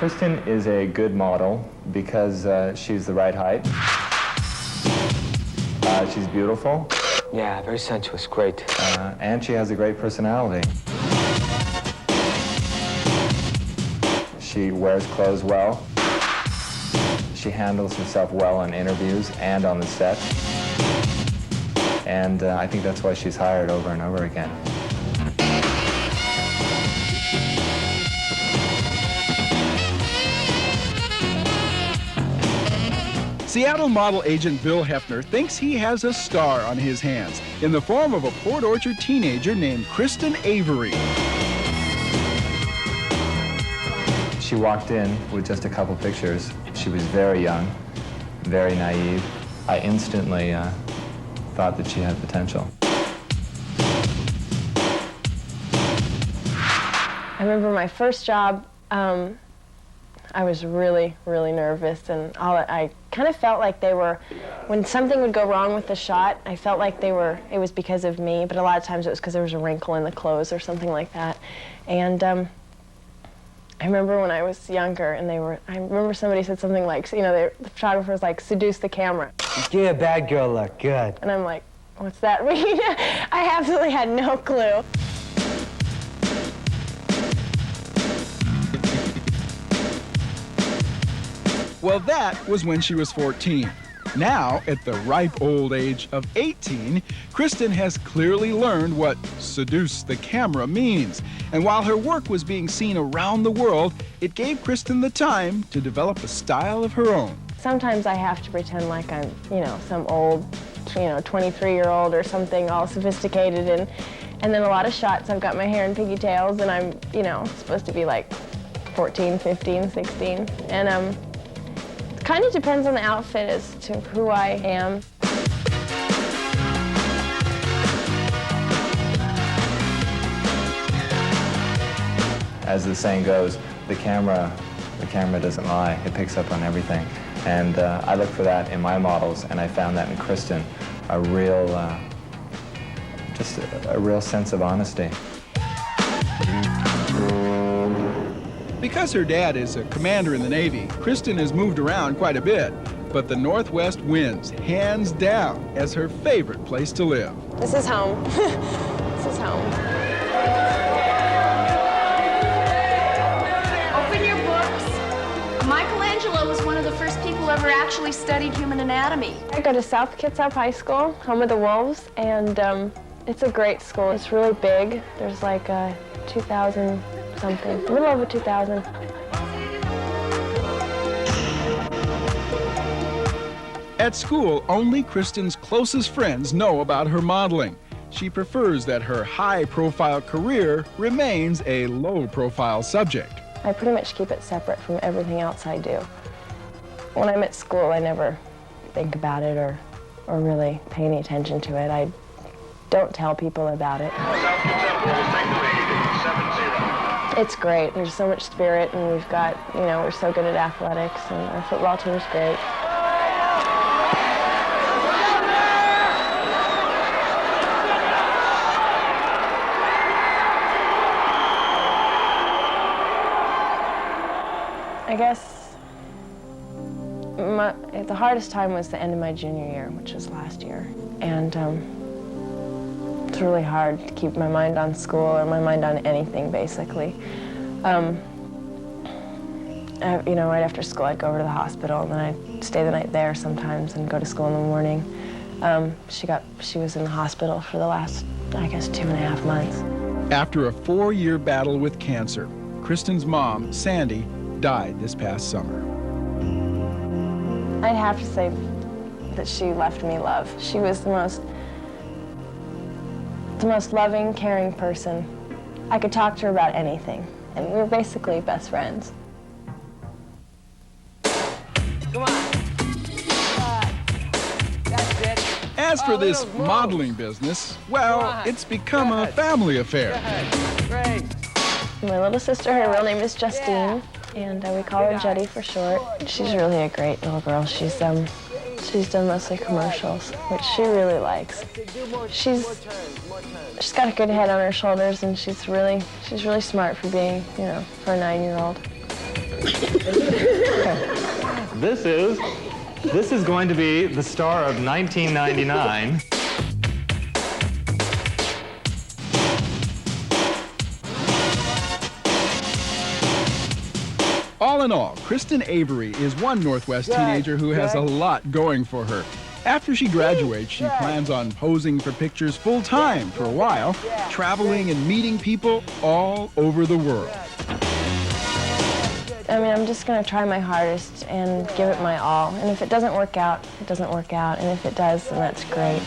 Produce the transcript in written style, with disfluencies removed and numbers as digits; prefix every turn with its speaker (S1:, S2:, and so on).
S1: Kristin is a good model because she's the right height. She's beautiful.
S2: Yeah, very sensuous, great.
S1: And she has a great personality. She wears clothes well. She handles herself well in interviews and on the set. And I think that's why she's hired over and over again.
S3: Seattle model agent Bill Hefner thinks he has a star on his hands in the form of a Port Orchard teenager named Kristin Avery.
S1: She walked in with just a couple pictures. She was very young, very naive. I instantly thought that she had potential.
S4: I remember my first job, I was really, really nervous, and I kind of felt like they were, when something would go wrong with the shot, I felt like it was because of me, but a lot of times it was because there was a wrinkle in the clothes or something like that. And I remember when I was younger, and I remember somebody said something like, the photographer was like, seduce the camera.
S2: Give a bad girl look, good.
S4: And I'm like, what's that mean? I absolutely had no clue.
S3: Well, that was when she was 14. Now, at the ripe old age of 18, Kristin has clearly learned what seduce the camera means. And while her work was being seen around the world, it gave Kristin the time to develop a style of her own.
S4: Sometimes I have to pretend like I'm, some old, 23-year-old or something, all sophisticated, and then a lot of shots I've got my hair in pigtails, and I'm, supposed to be like 14, 15, 16, and kind of depends on the outfit as to who I am.
S1: As the saying goes, the camera doesn't lie. It picks up on everything. And I look for that in my models, and I found that in Kristin, a real sense of honesty.
S3: Because her dad is a commander in the Navy, Kristin has moved around quite a bit, but the Northwest wins, hands down, as her favorite place to live.
S4: This is home. This is home.
S5: Open your books. Michelangelo was one of the first people who ever actually studied human anatomy.
S4: I go to South Kitsap High School, home of the Wolves, and it's a great school. It's really big. There's like 2,000 something, a little over 2,000.
S3: At school, only Kristin's closest friends know about her modeling. She prefers that her high-profile career remains a low-profile subject.
S4: I pretty much keep it separate from everything else I do. When I'm at school, I never think about it or really pay any attention to it. I don't tell people about it. It's great. There's so much spirit, and we've got, we're so good at athletics, and our football team's great. I guess the hardest time was the end of my junior year, which was last year, and it's really hard to keep my mind on school or my mind on anything, basically. Right after school, I'd go over to the hospital, and then I'd stay the night there sometimes and go to school in the morning. She was in the hospital for the last, 2.5 months.
S3: After a 4-year battle with cancer, Kristin's mom, Sandy, died this past summer.
S4: I'd have to say that she left me love. She was the most loving, caring person. I could talk to her about anything, and we were basically best friends.
S2: Come on. That's it.
S3: As for this modeling business, well, it's become a family affair.
S2: Great.
S4: My little sister, her real name is Justine, and we call her Jetty for short. She's really a great little girl. She's done mostly commercials, which she really likes. She's got a good head on her shoulders, and she's really smart for being, for a 9-year-old.
S1: This is going to be the star of 1999.
S3: All in all, Kristin Avery is one Northwest teenager who has a lot going for her. After she graduates, she plans on posing for pictures full-time for a while, traveling and meeting people all over the world.
S4: I mean, I'm just going to try my hardest and give it my all. And if it doesn't work out, it doesn't work out. And if it does, then that's great.